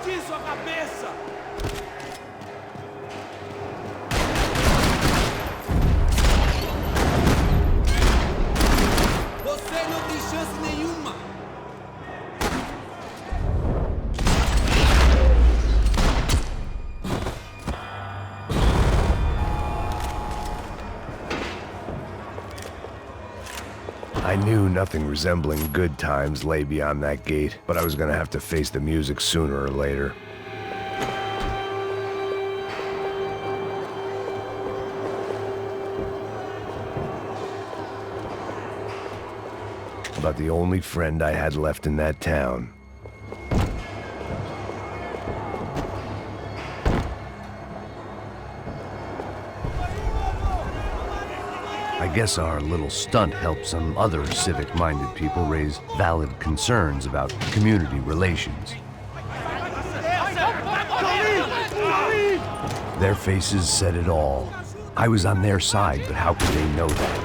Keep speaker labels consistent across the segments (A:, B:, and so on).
A: Explodir sua cabeça! Você não tem chance nenhuma!
B: I knew nothing resembling good times lay beyond that gate, but I was gonna have to face the music sooner or later. About the only friend I had left in that town. I guess our little stunt helped some other civic-minded people raise valid concerns about community relations. Their faces said it all. I was on their side, but how could they know that?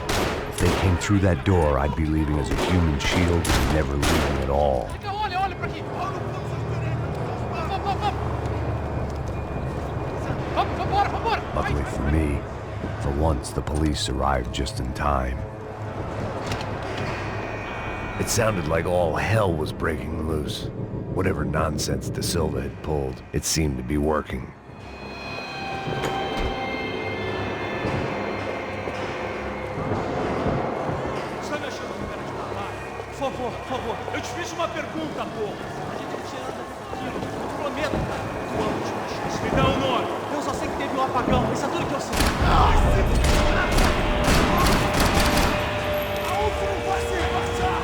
B: If they came through that door, I'd be leaving as a human shield and never leaving at all. Luckily for me, for once, the police arrived just in time. It sounded like all hell was breaking loose. Whatever nonsense De Silva had pulled, it seemed to be working.
A: Por favor, eu te fiz uma pergunta, porra. A gente tá tirando aquilo. Eu prometo, cara. Tu ama de machista. Me dá o nome. Eu só sei que teve um apagão. Isso é tudo que eu sei. A UFO não vai se passar.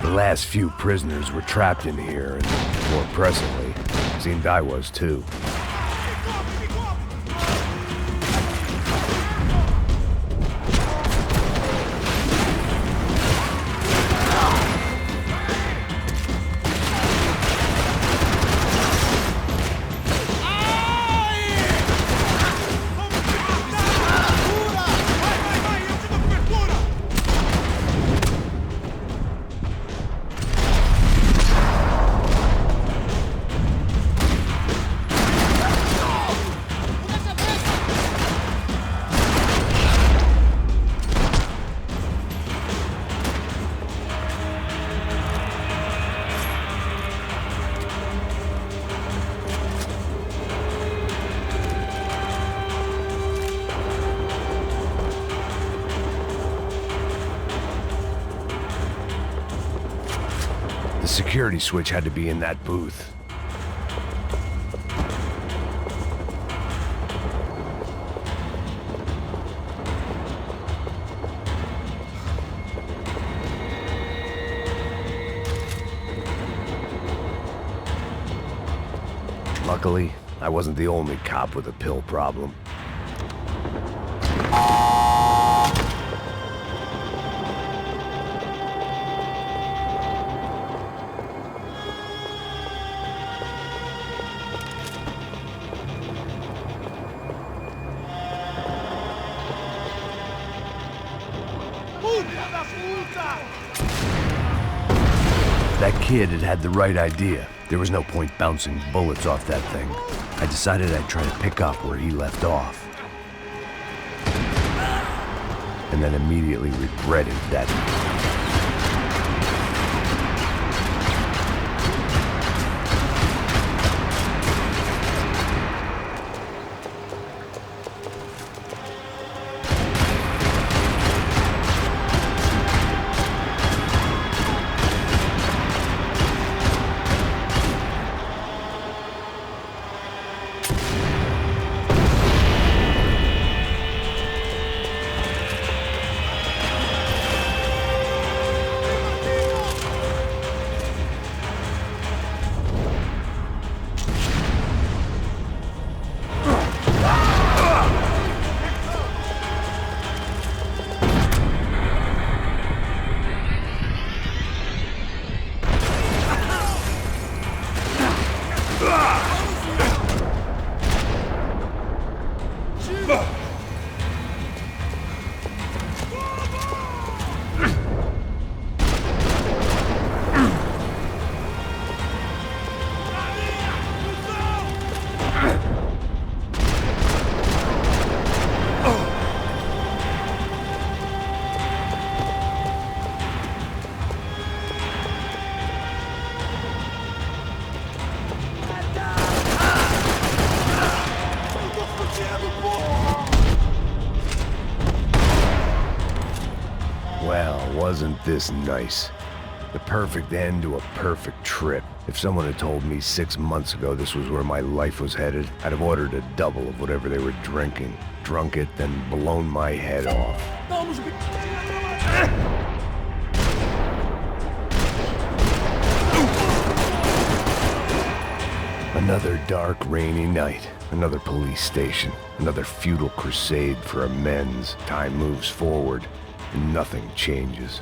B: The last few prisoners were trapped in here, and more presently, seemed I was too. The security switch had to be in that booth. Luckily, I wasn't the only cop with a pill problem. That kid had the right idea. There was no point bouncing bullets off that thing. I decided I'd try to pick up where he left off. And then immediately regretted that. Well, wasn't this nice? The perfect end to a perfect trip. If someone had told me 6 months ago this was where my life was headed, I'd have ordered a double of whatever they were drinking, drunk it, then blown my head off. Another dark, rainy night. Another police station. Another futile crusade for amends. Time moves forward, and nothing changes.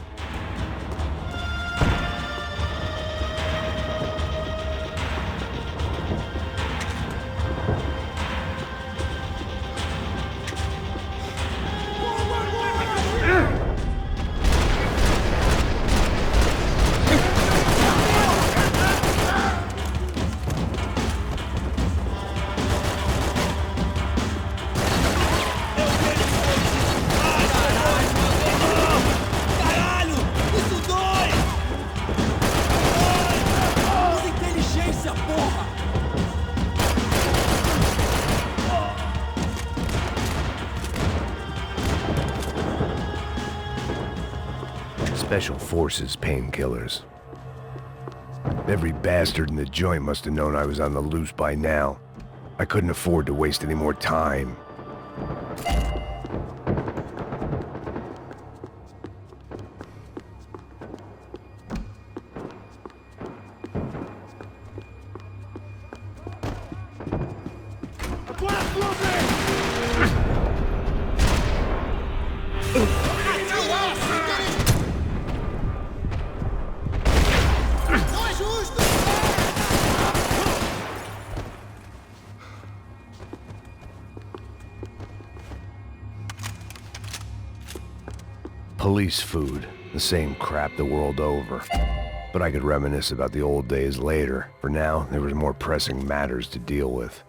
B: Special Forces painkillers. Every bastard in the joint must have known I was on the loose by now. I couldn't afford to waste any more time. Police food, the same crap the world over. But I could reminisce about the old days later. For now, there was more pressing matters to deal with.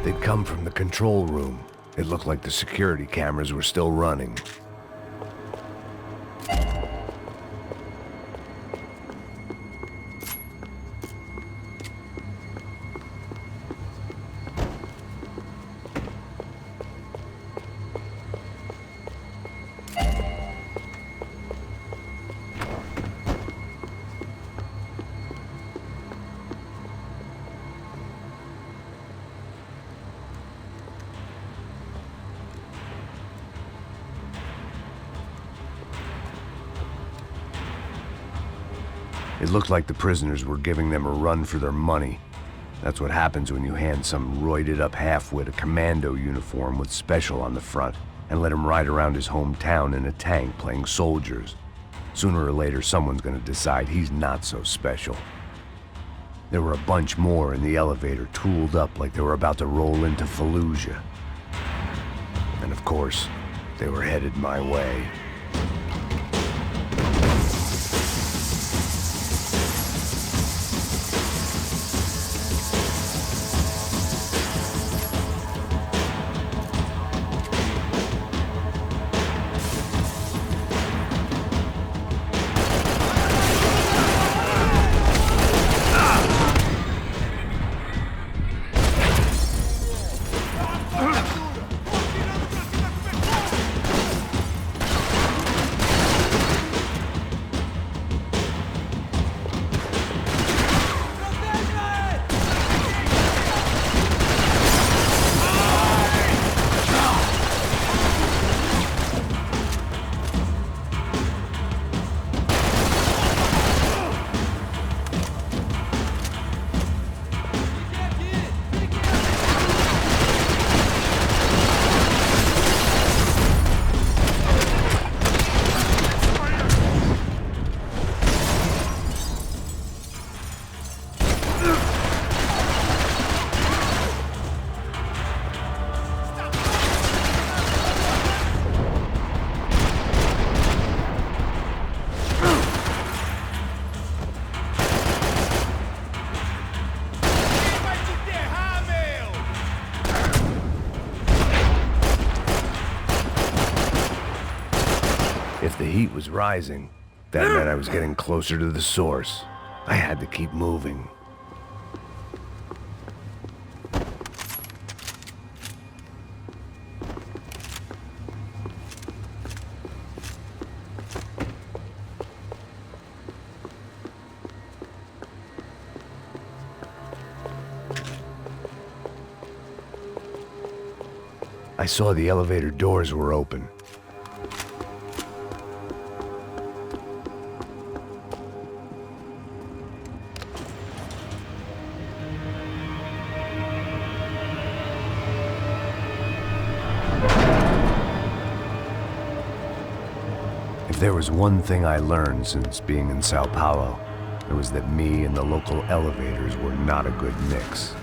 B: They'd come from the control room. It looked like the security cameras were still running. It looked like the prisoners were giving them a run for their money. That's what happens when you hand some roided-up halfwit a commando uniform with special on the front and let him ride around his hometown in a tank playing soldiers. Sooner or later, someone's gonna decide he's not so special. There were a bunch more in the elevator, tooled up like they were about to roll into Fallujah. And of course, they were headed my way. If the heat was rising, that meant I was getting closer to the source. I had to keep moving. I saw the elevator doors were open. If there was one thing I learned since being in Sao Paulo, it was that me and the local elevators were not a good mix.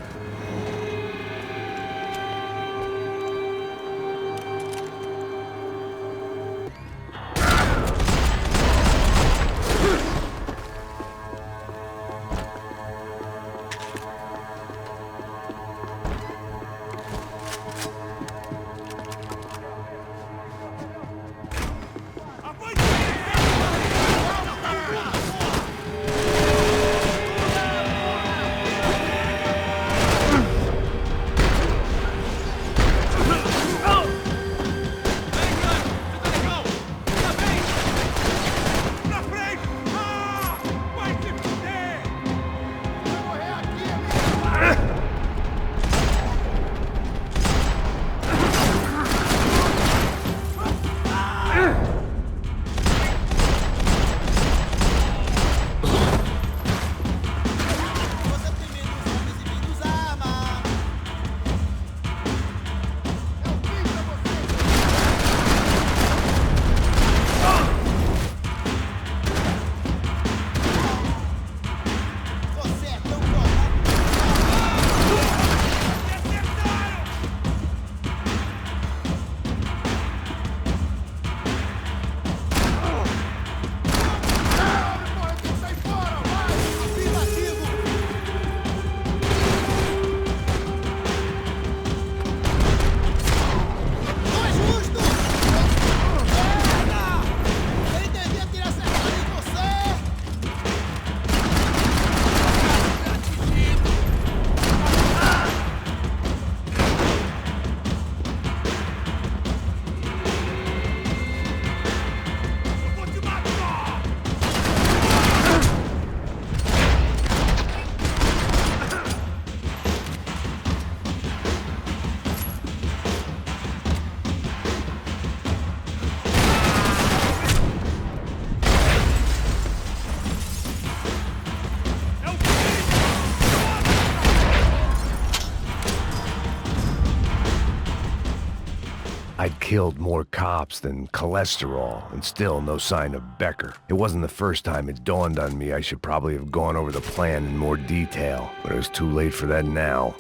B: I'd killed more cops than cholesterol, and still no sign of Becker. It wasn't the first time it dawned on me I should probably have gone over the plan in more detail, but it was too late for that now.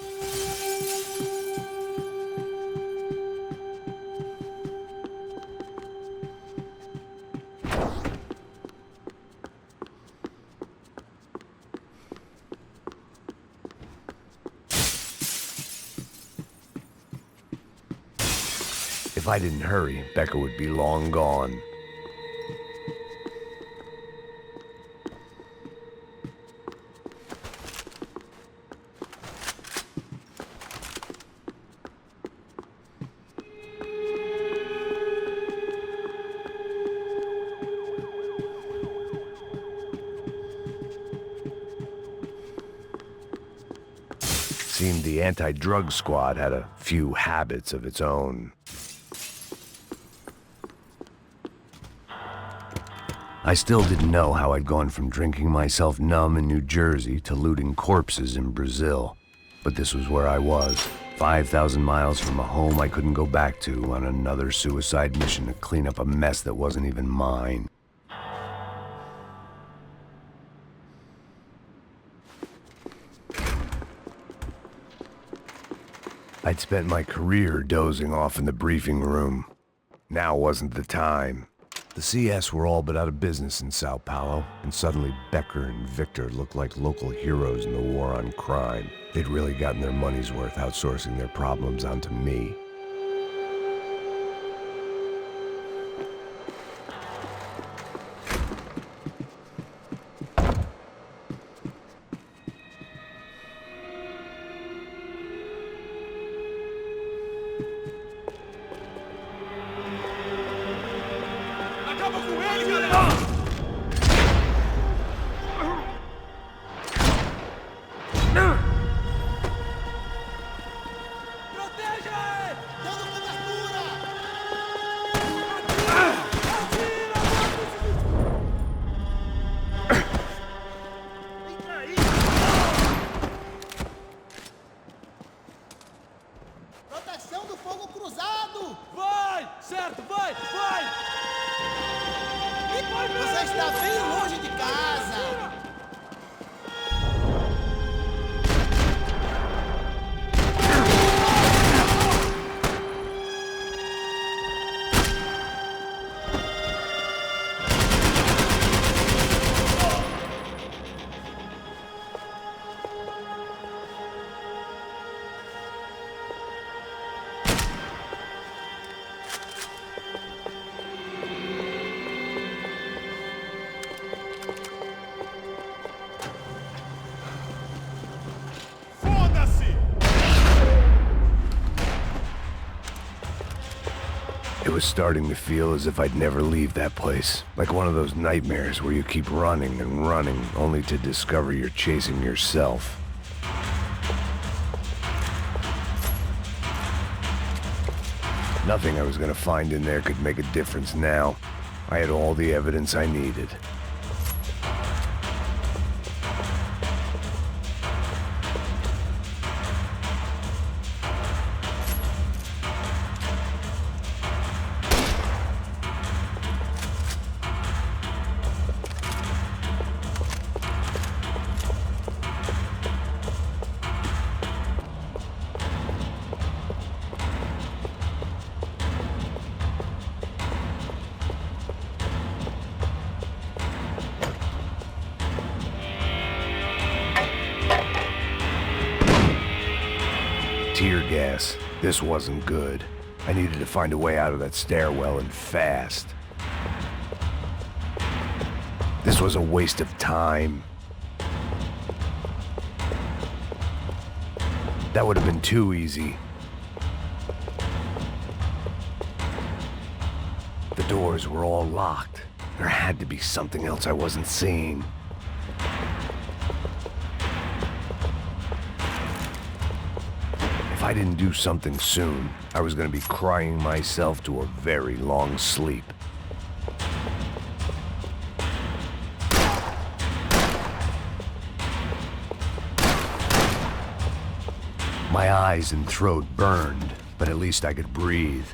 B: If I didn't hurry, Becker would be long gone. Seemed the anti-drug squad had a few habits of its own. I still didn't know how I'd gone from drinking myself numb in New Jersey to looting corpses in Brazil. But this was where I was, 5,000 miles from a home I couldn't go back to, on another suicide mission to clean up a mess that wasn't even mine. I'd spent my career dozing off in the briefing room. Now wasn't the time. The CS were all but out of business in Sao Paulo, and suddenly Becker and Victor looked like local heroes in the war on crime. They'd really gotten their money's worth outsourcing their problems onto me.
A: Acaba com ele, galera! Proteja! Dando cobertura! Entra aí! Proteção do fogo cruzado! Vai! Certo, vai! Vai! Você está bem longe de casa!
B: It was starting to feel as if I'd never leave that place. Like one of those nightmares where you keep running and running, only to discover you're chasing yourself. Nothing I was gonna find in there could make a difference now. I had all the evidence I needed. Tear gas. This wasn't good. I needed to find a way out of that stairwell, and fast. This was a waste of time. That would have been too easy. The doors were all locked. There had to be something else I wasn't seeing. If I didn't do something soon, I was going to be crying myself to a very long sleep. My eyes and throat burned, but at least I could breathe.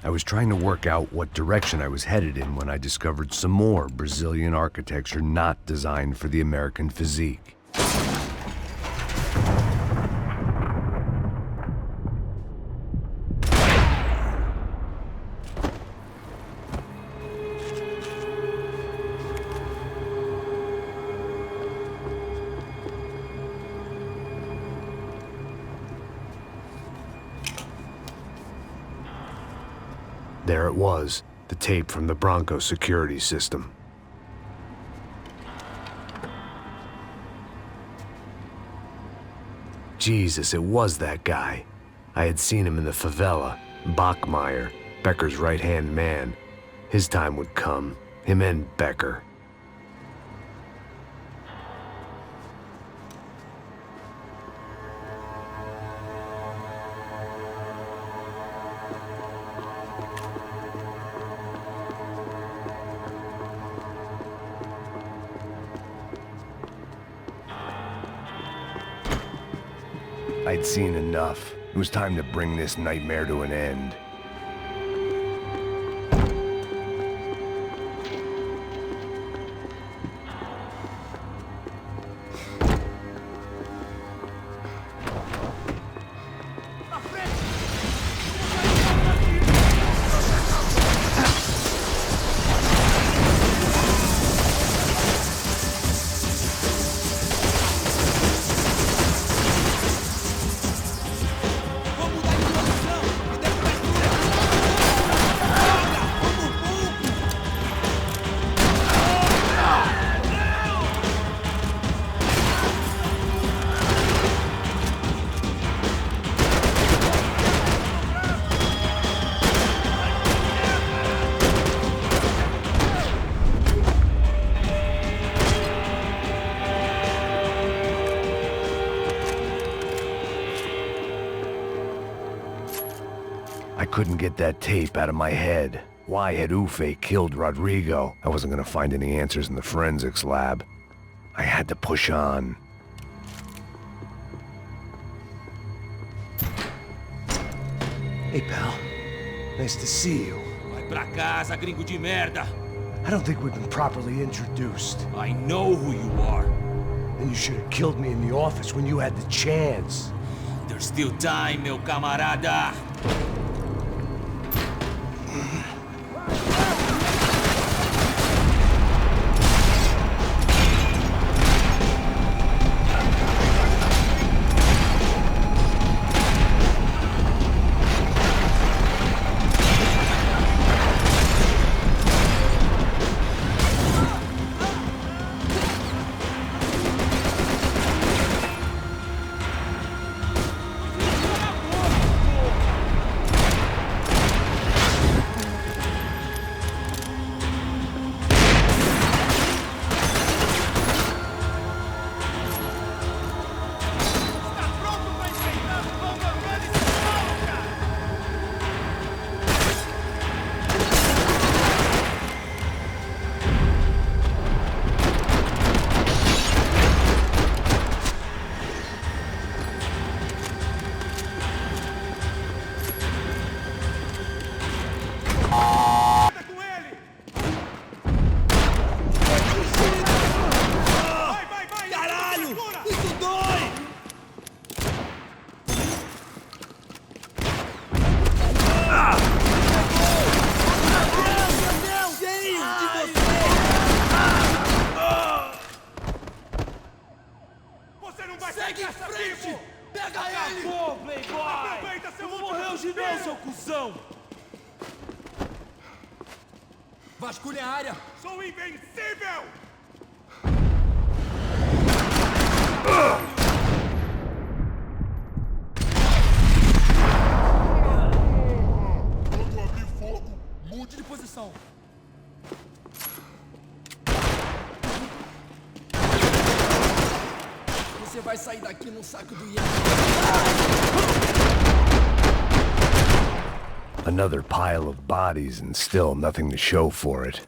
B: I was trying to work out what direction I was headed in when I discovered some more Brazilian architecture not designed for the American physique. There it was, the tape from the Bronco security system. Jesus, it was that guy. I had seen him in the favela, Bachmeyer, Becker's right-hand man. His time would come, him and Becker. I'd seen enough. It was time to bring this nightmare to an end. I couldn't get that tape out of my head. Why had Ufe killed Rodrigo? I wasn't gonna find any answers in the forensics lab. I had to push on.
C: Hey, pal. Nice to see you.
D: Vai pra casa, gringo de merda!
C: I don't think we've been properly introduced.
D: I know who you are.
C: And you should have killed me in the office when you had the chance.
D: There's still time, meu camarada!
A: Segue em frente! Pega ele! Acabou, Playboy! Não morreu de não, seu cuzão!
D: Vasculhe a área!
A: Sou invencível!
E: Quando abrir fogo, mude
D: De posição! Você vai sair daqui num saco do Ian.
B: Another pile of bodies and still nothing to show for it.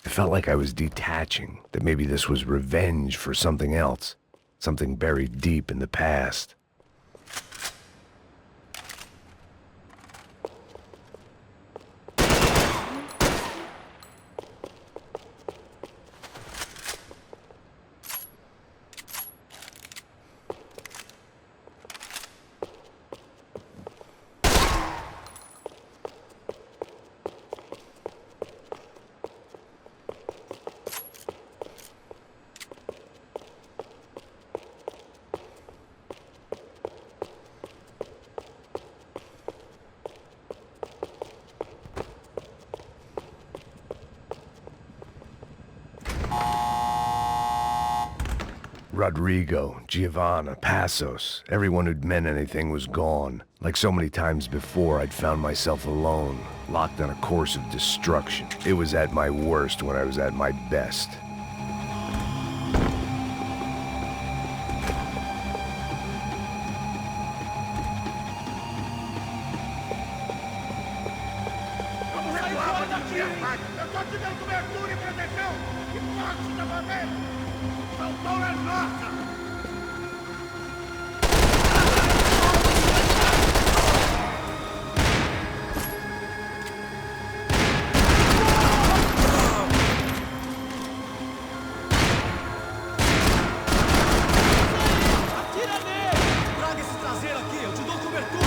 B: It felt like I was detaching, that maybe this was revenge for something else, something buried deep in the past. Rodrigo, Giovanna, Passos, everyone who'd meant anything was gone. Like so many times before, I'd found myself alone, locked on a course of destruction. It was at my worst when I was at my best.
E: Eu tô te dando cobertura e proteção! E forte da bandeira! Saltou na nossa!
A: Atira nele! Traga esse traseiro aqui, eu te dou cobertura!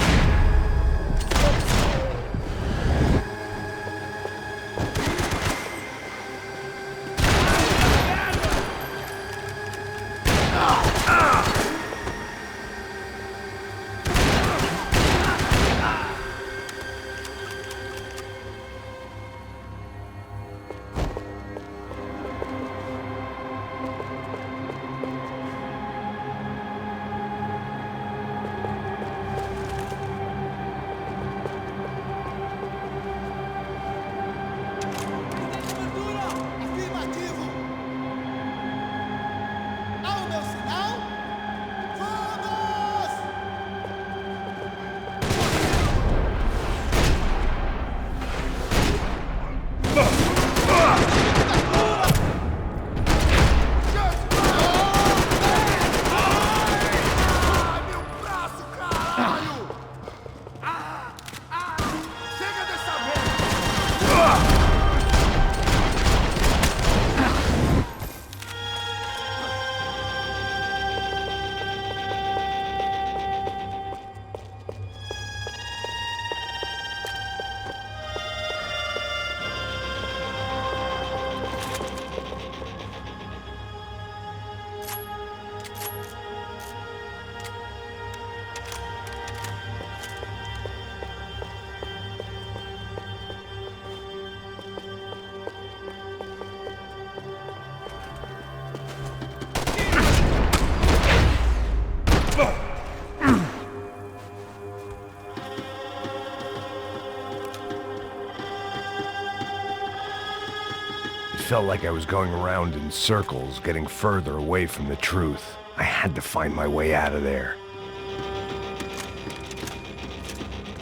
B: It felt like I was going around in circles, getting further away from the truth. I had to find my way out of there.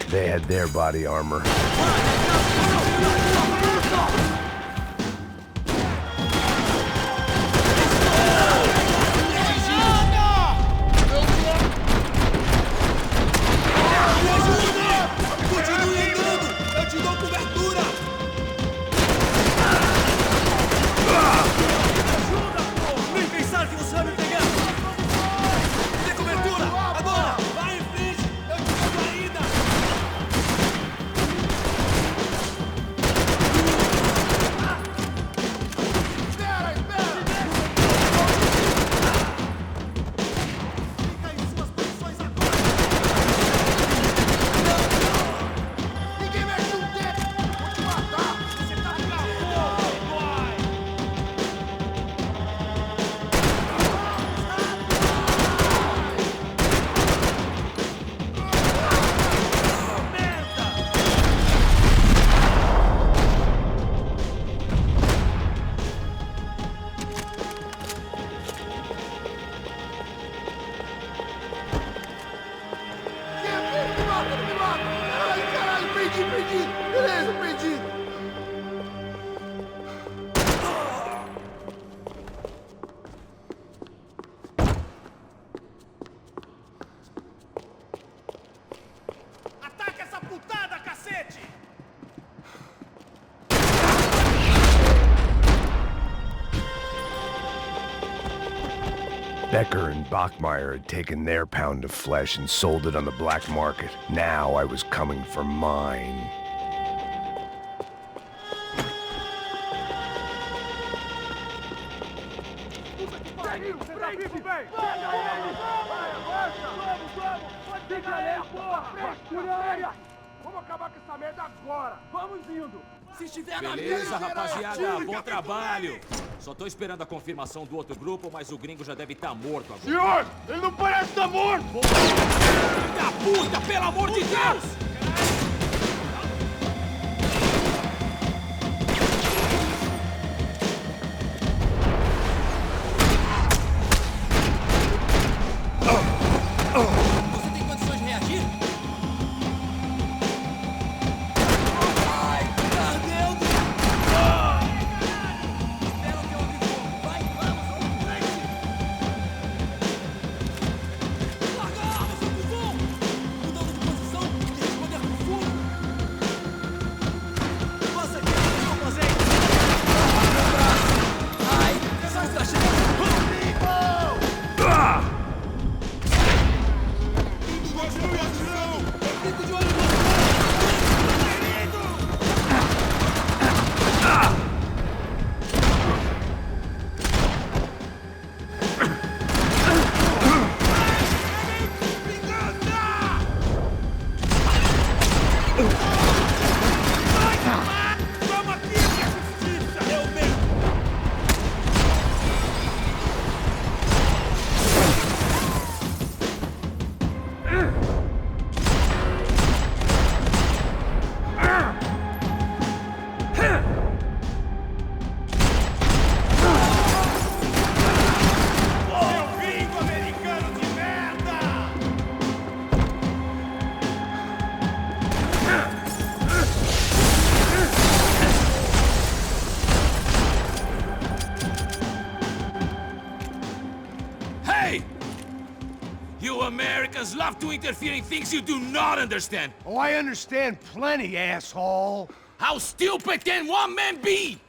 B: They had their body armor. Becker and Bachmeyer had taken their pound of flesh and sold it on the black market. Now I was coming for mine.
E: Vamos acabar com essa merda agora!
A: Vamos indo!
D: Se estiver na
F: Beleza,
D: câmera,
F: rapaziada,
D: atire,
F: bom trabalho. Só tô esperando a confirmação do outro grupo, mas o gringo já deve estar morto agora.
E: Senhor, ele não parece estar morto!
F: Da puta, pelo amor de Deus!
D: Você tem condições de reagir? Ai, tá ardendo! Espera o teu amigo! Vai, vamos, vamos, frente! Larga a arma, seu cuzão! Mudando de posição e responder com fogo! Passa aqui, eu passei! Meu braço! Ai, você está chegando!
E: Continue a ação!
D: Fico de olho no...
E: Vamos aqui, minha justiça! Eu mesmo! Seu gringo americano de merda!
F: Hey! You Americans love to interfere in things you do not understand.
B: Oh, I understand plenty, asshole.
F: How stupid can one man be?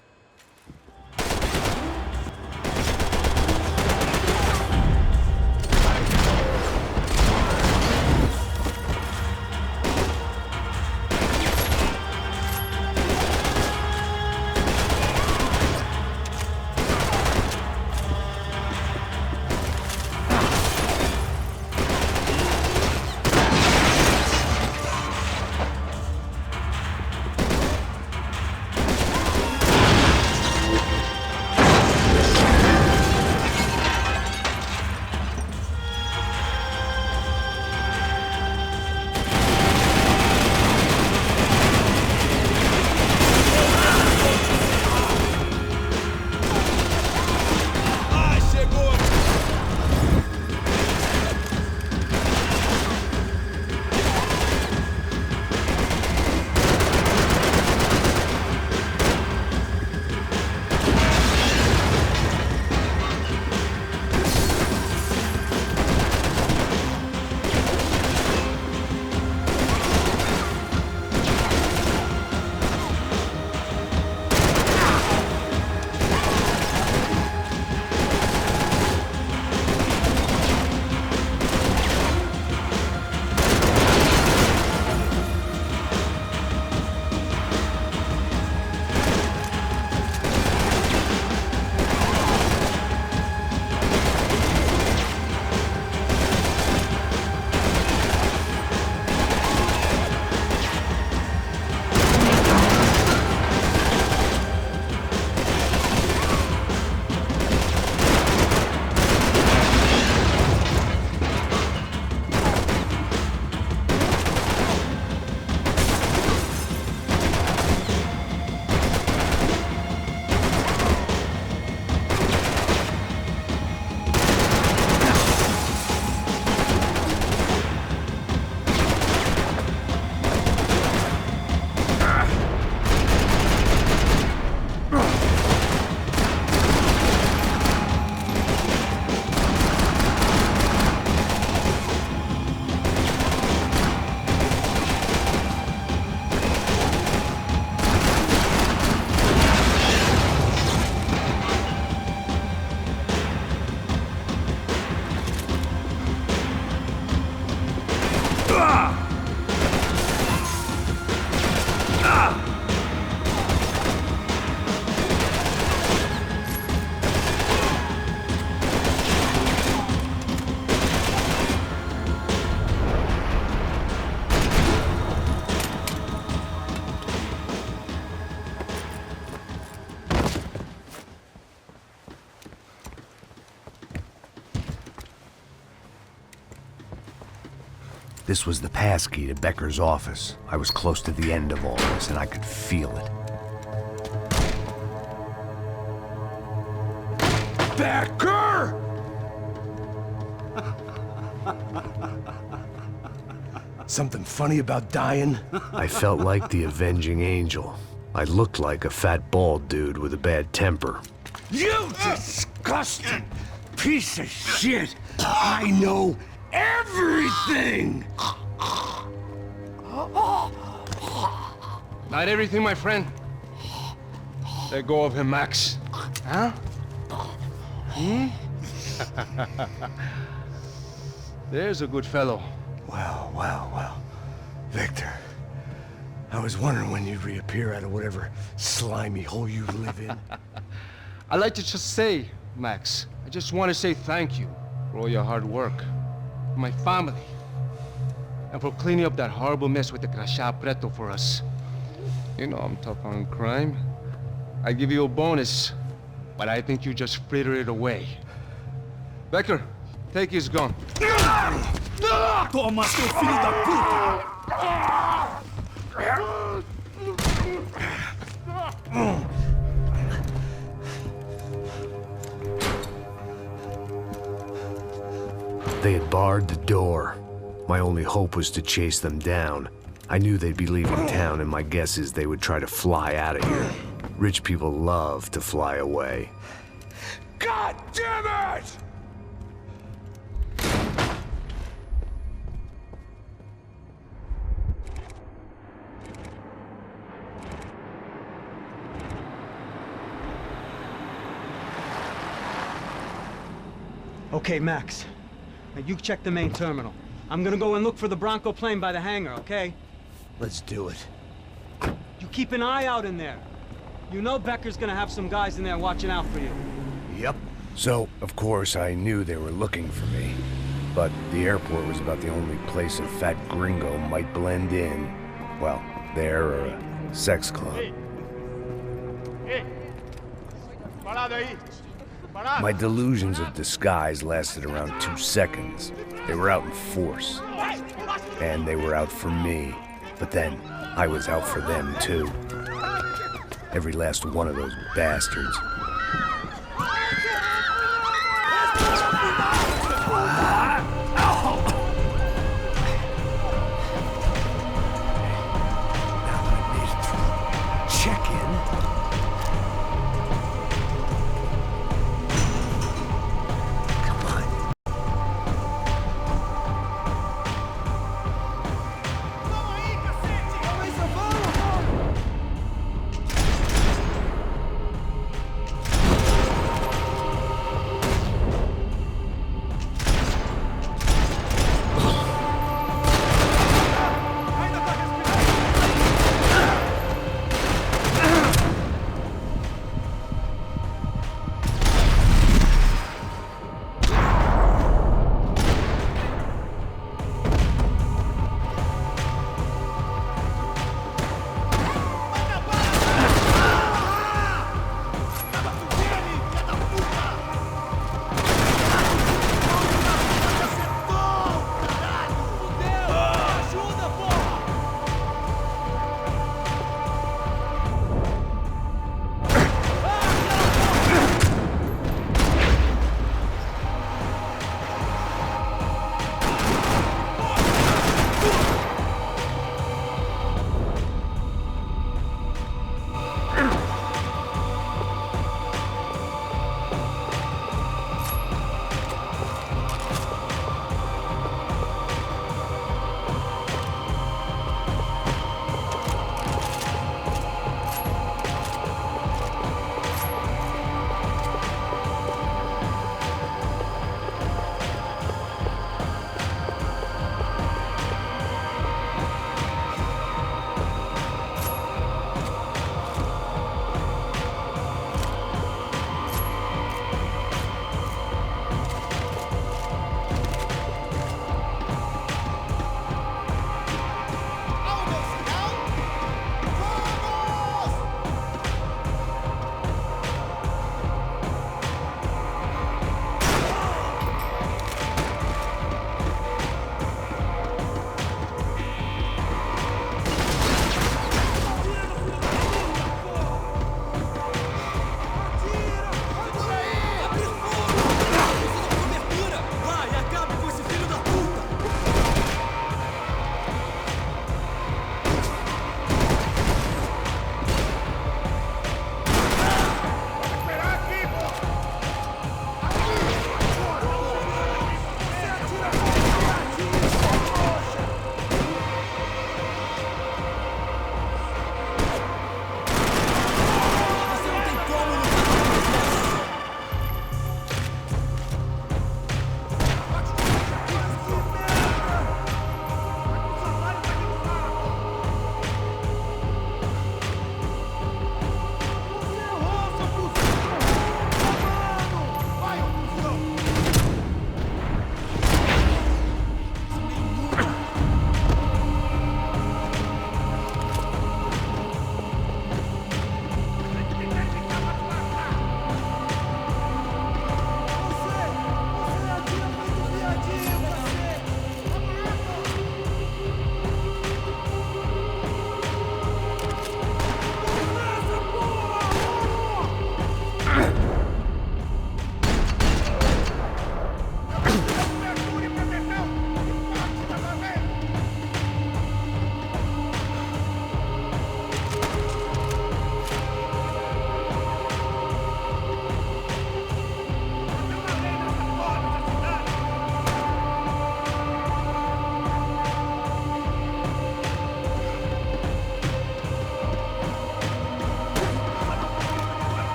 B: This was the passkey to Becker's office. I was close to the end of all this, and I could feel it.
E: Becker!
B: Something funny about dying? I felt like the avenging angel. I looked like a fat bald dude with a bad temper.
E: You disgusting piece of shit! I know everything!
G: Not everything, my friend. Let go of him, Max. Huh? There's a good fellow.
B: Well. Victor, I was wondering when you'd reappear out of whatever slimy hole you live in.
G: I'd like to just say, Max, I just want to say thank you for all your hard work, for my family, and for cleaning up that horrible mess with the Crachá Preto for us. You know I'm tough on crime. I give you a bonus, but I think you just frittered it away. Becker, take his gun.
A: Toma, seu filho da puta!
B: They had barred the door. My only hope was to chase them down. I knew they'd be leaving town, and my guess is they would try to fly out of here. Rich people love to fly away.
E: God damn it!
C: Okay, Max. Now you check the main terminal. I'm gonna go and look for the Bronco plane by the hangar, okay?
B: Let's do it.
C: You keep an eye out in there. You know Becker's gonna have some guys in there watching out for you.
B: Yep. So, of course, I knew they were looking for me. But the airport was about the only place a fat gringo might blend in. Well, there or a sex club.
E: Hey! Parado aí! Parado!
B: My delusions of disguise lasted around 2 seconds. They were out in force. And they were out for me. But then, I was out for them, too. Every last one of those bastards.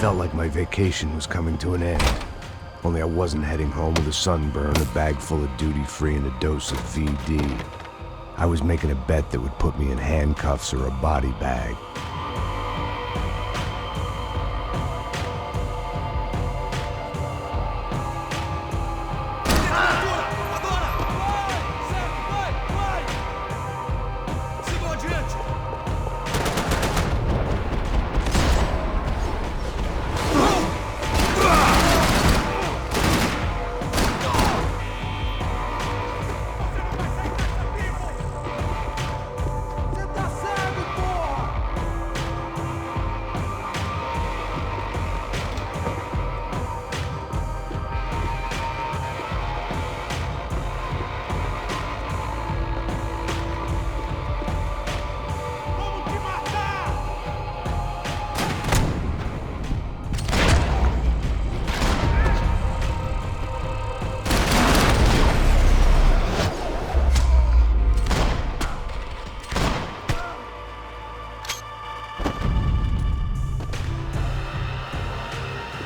B: felt like my vacation was coming to an end. Only I wasn't heading home with a sunburn, a bag full of duty-free, and a dose of VD. I was making a bet that would put me in handcuffs or a body bag.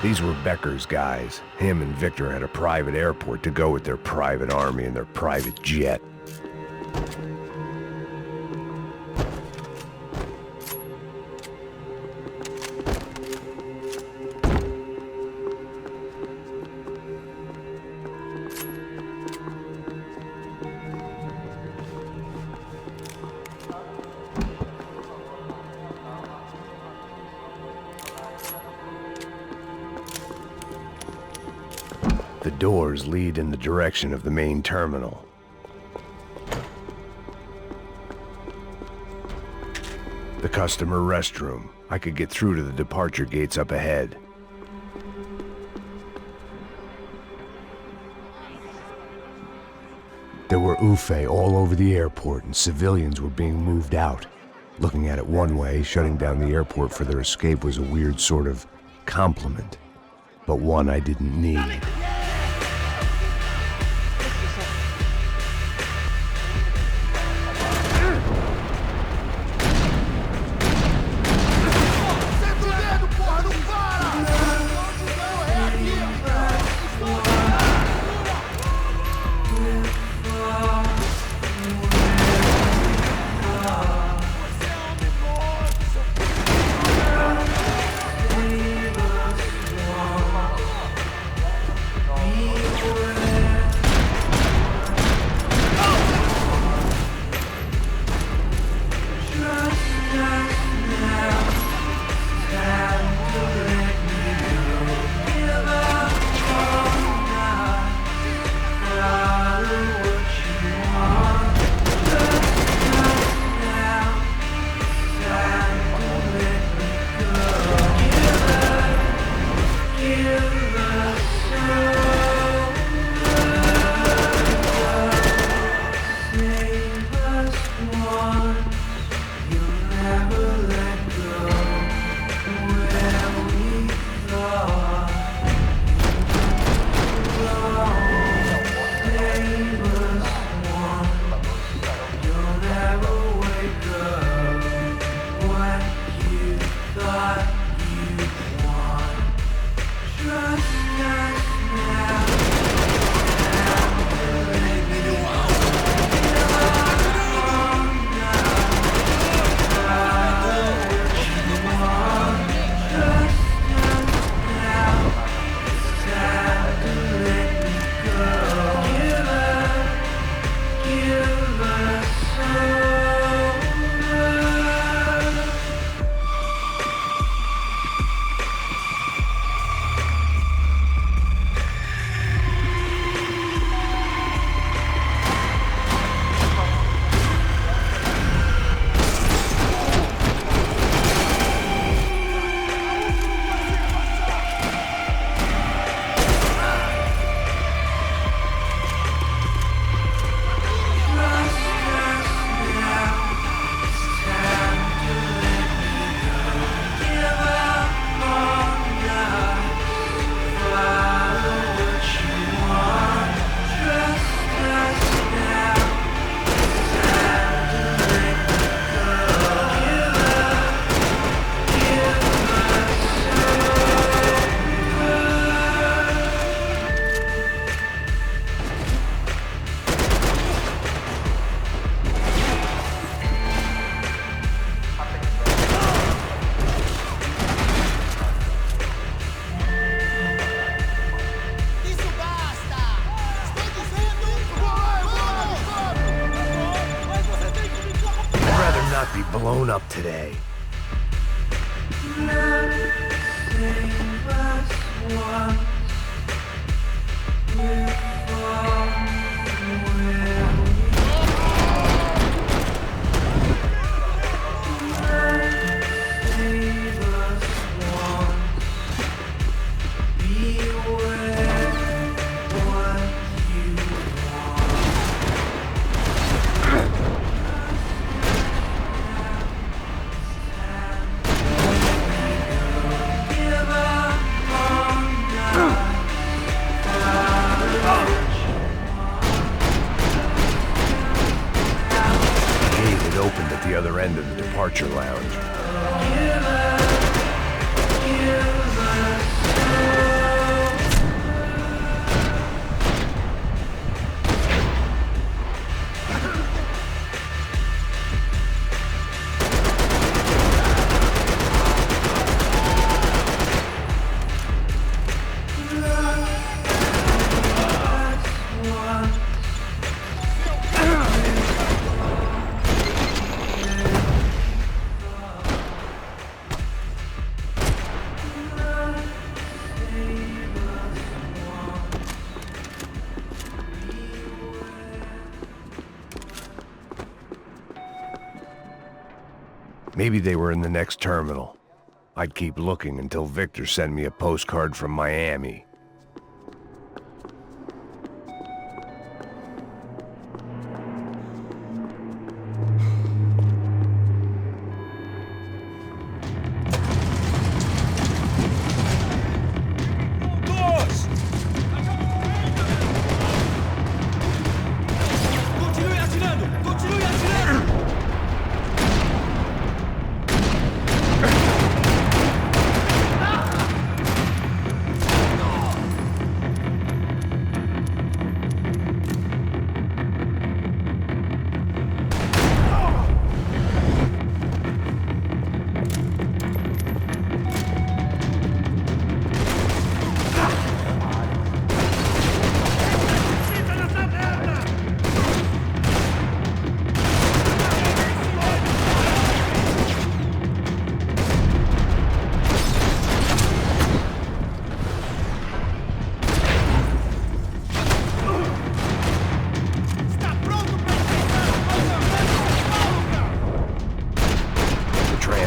B: These were Becker's guys. Him and Victor had a private airport to go with their private army and their private jet. The doors lead in the direction of the main terminal. The customer restroom. I could get through to the departure gates up ahead. There were UFE all over the airport, and civilians were being moved out. Looking at it one way, shutting down the airport for their escape was a weird sort of compliment, but one I didn't need. not be blown up today. Opened at the other end of the departure lounge. Maybe they were in the next terminal. I'd keep looking until Victor sent me a postcard from Miami.
D: Continue atirando! Continue atirando!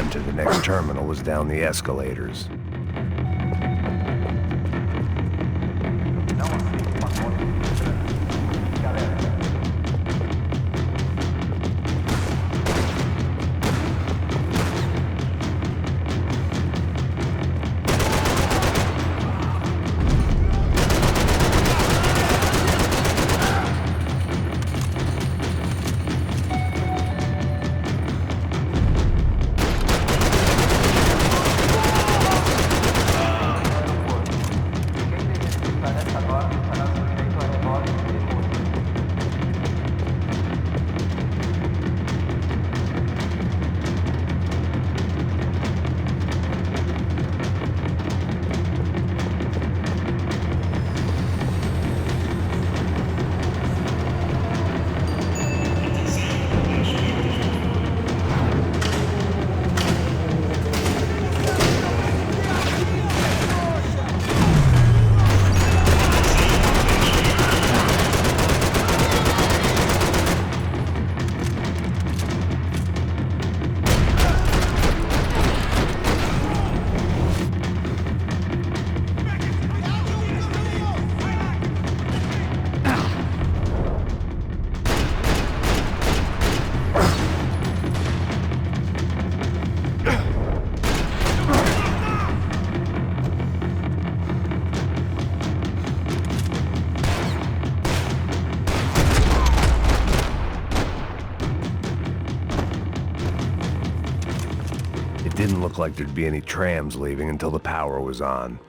B: To the next terminal was down the escalators. Didn't look like there'd be any trams leaving until the power was on.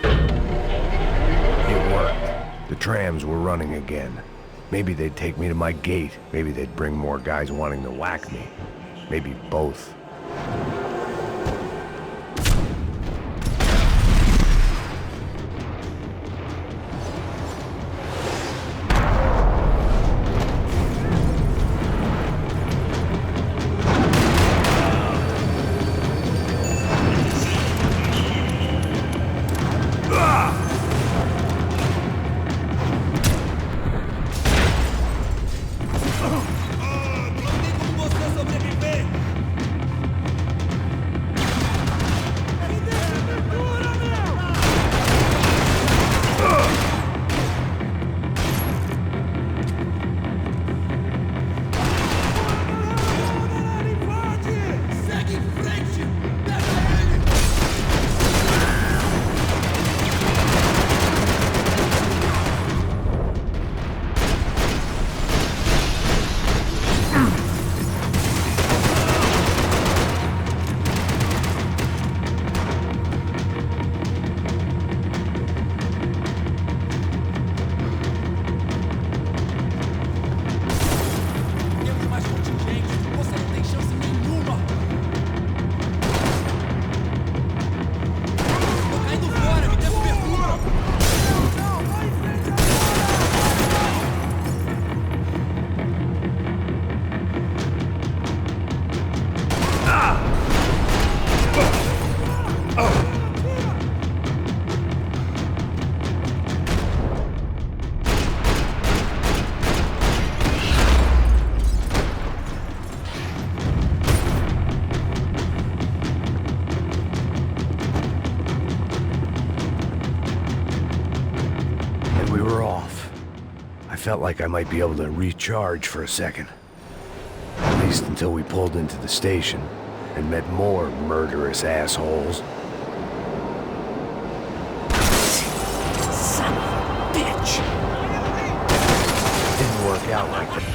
B: It worked. The trams were running again. Maybe they'd take me to my gate. Maybe they'd bring more guys wanting to whack me. Maybe both. we were off, I felt like I might be able to recharge for a second. At least until we pulled into the station and met more murderous assholes.
D: Son of a bitch!
B: Didn't work out like that.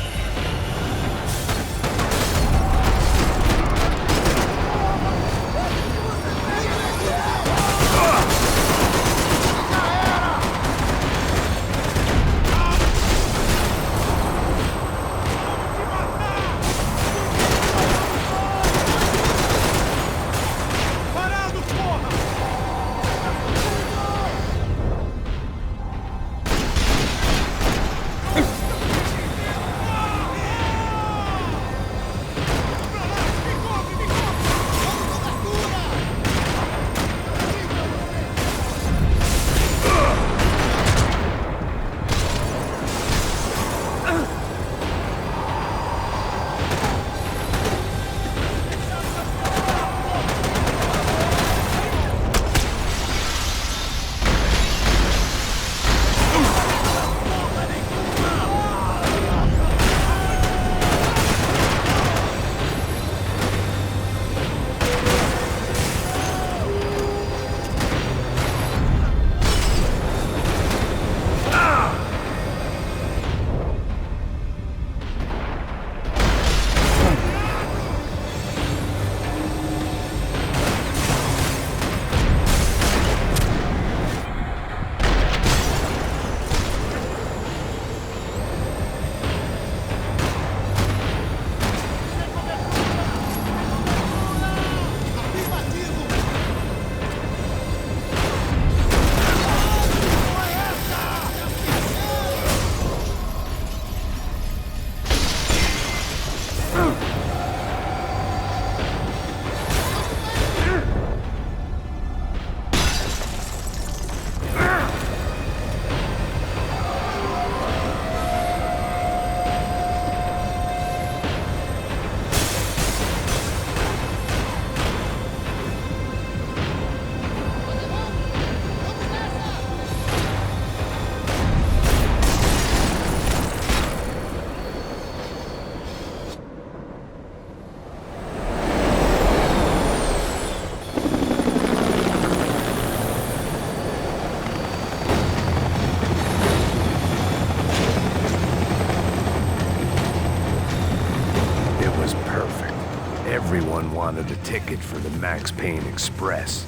B: Everyone wanted a ticket for the Max Payne Express.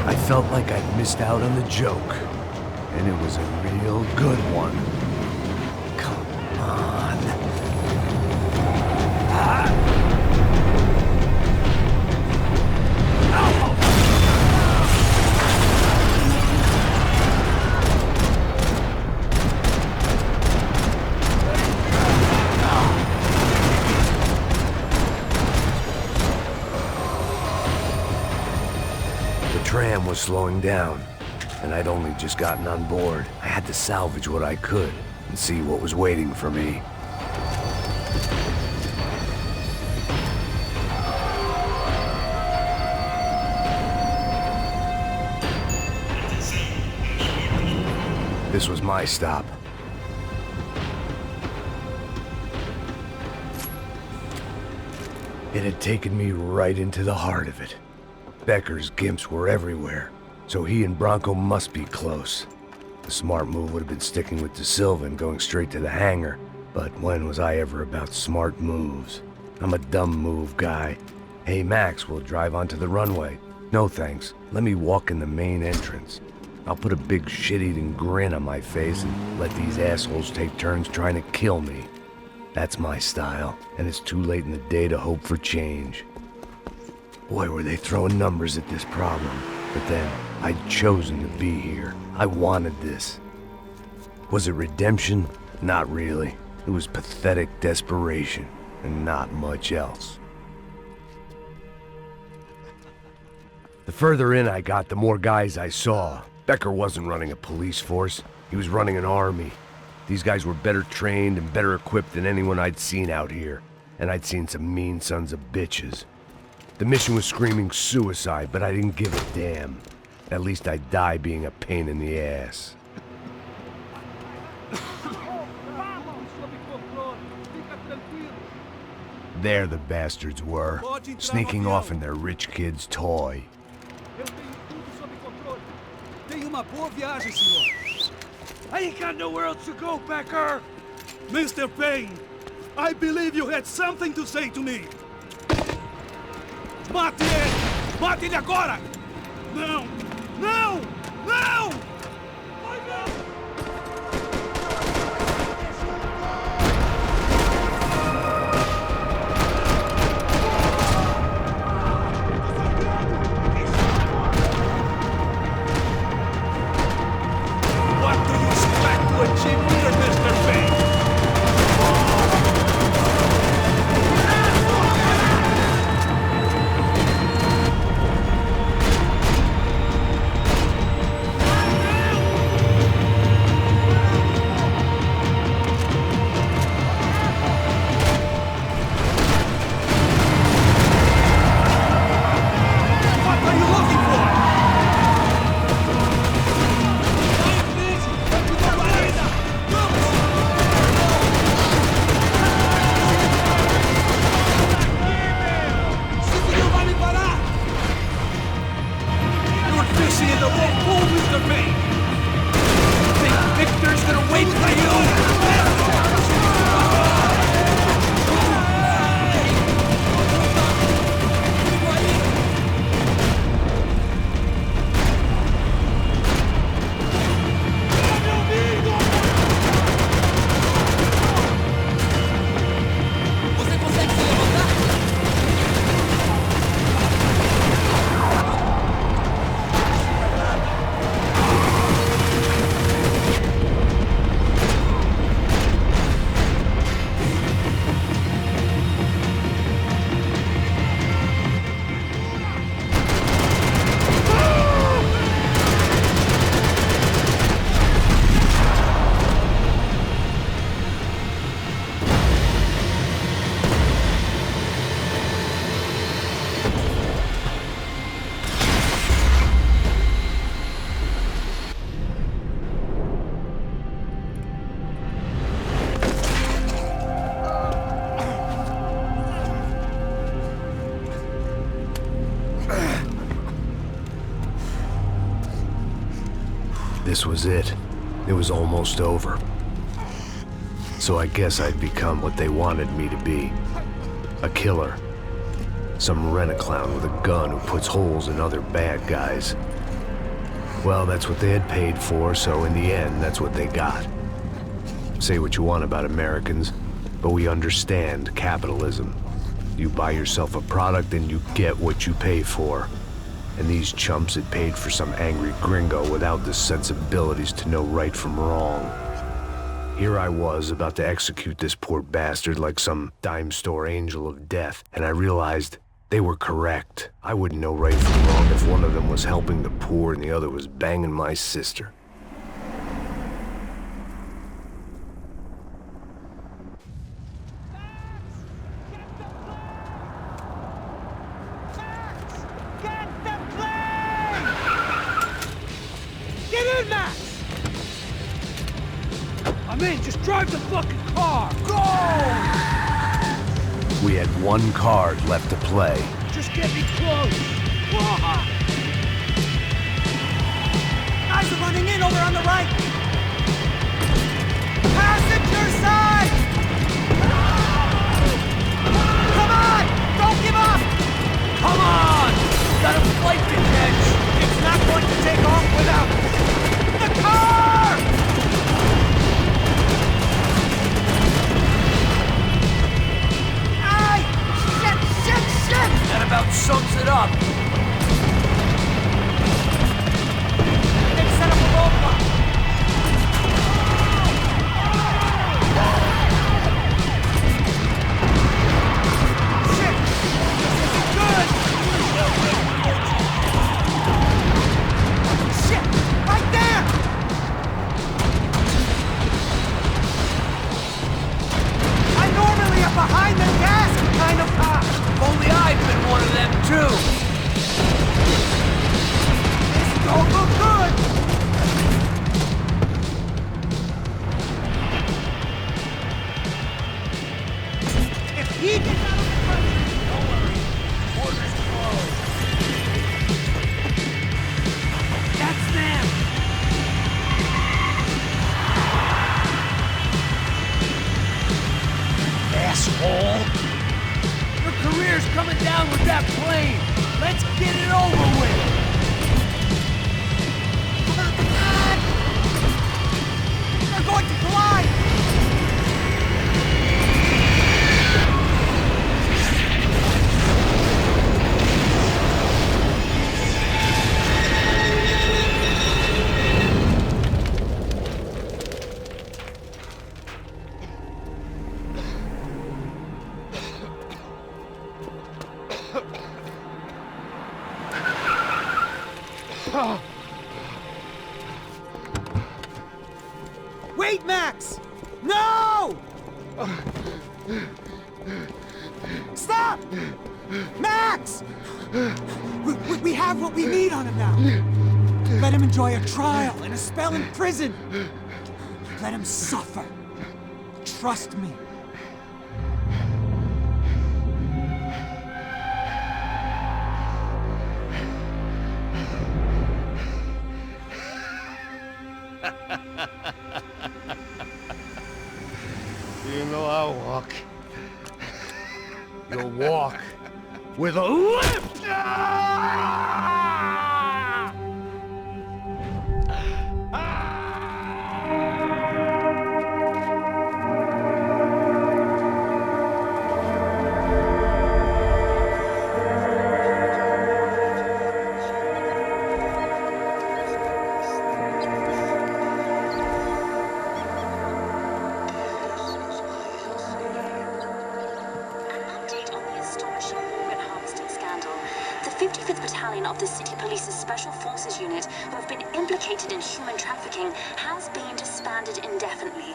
B: I felt like I'd missed out on the joke, and it was a real good one. Come on. The tram was slowing down, and I'd only just gotten on board. I had to salvage what I could and see what was waiting for me. This was my stop. It had taken me right into the heart of it. Becker's gimps were everywhere, so he and Bronco must be close. The smart move would have been sticking with De Silva and going straight to the hangar, but when was I ever about smart moves? I'm a dumb move guy. Hey Max, we'll drive onto the runway. No thanks. Let me walk in the main entrance. I'll put a big shit-eating grin on my face and let these assholes take turns trying to kill me. That's my style, and it's too late in the day to hope for change. Boy, were they throwing numbers at this problem. But then, I'd chosen to be here. I wanted this. Was it redemption? Not really. It was pathetic desperation, and not much else. The further in I got, the more guys I saw. Becker wasn't running a police force. He was running an army. These guys were better trained and better equipped than anyone I'd seen out here. And I'd seen some mean sons of bitches. The mission was screaming suicide, but I didn't give a damn. At least I'd die being a pain in the ass. There the bastards were, sneaking off in their rich kid's toy.
D: Tenha uma boa viagem, senhor.
E: I ain't got nowhere else to go, Becker! Mr. Payne, I believe you had something to say to me. Mate ele! Mate ele agora! Não! Não! Não!
F: What do you expect to achieve here, Mr. Payne?
B: This was it. It was almost over. So I guess I'd become what they wanted me to be. A killer. Some rent-a-clown with a gun who puts holes in other bad guys. Well, that's what they had paid for, so in the end, that's what they got. Say what you want about Americans, but we understand capitalism. You buy yourself a product and you get what you pay for. And these chumps had paid for some angry gringo without the sensibilities to know right from wrong. Here I was, about to execute this poor bastard like some dime store angel of death, and I realized they were correct. I wouldn't know right from wrong if one of them was helping the poor and the other was banging my sister.
E: Man, just drive the fucking car! Go!
B: We had one card left to play.
E: Just get me close!
D: Guys are running in over on the right! Passenger side! Come on! Don't give up! Come on! Got a flight to Wait, Max! No! Stop! Max! We have what we need on him now. Let him enjoy a trial and a spell in prison. Let him suffer. Trust me.
B: You know I'll walk. You'll walk with a limp!
H: The 55th Battalion of the City Police's Special Forces Unit, who have been implicated in human trafficking, has been disbanded indefinitely.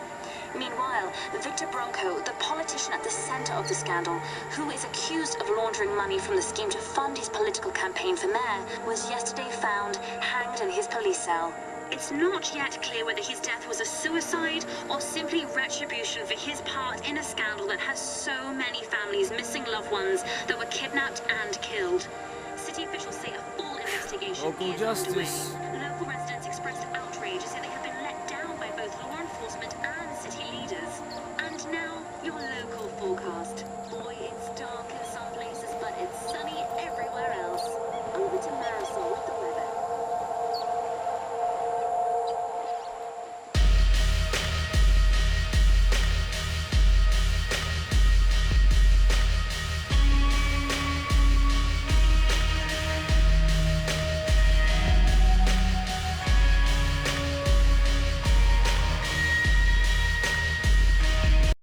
H: Meanwhile, Victor Bronco, the politician at the center of the scandal, who is accused of laundering money from the scheme to fund his political campaign for mayor, was yesterday found hanged in his police cell. It's not yet clear whether his death was a suicide or simply retribution for his part in a scandal that has so many families missing loved ones that were kidnapped and killed. City officials say a full investigation
D: Local
H: is
D: justice.
H: underway.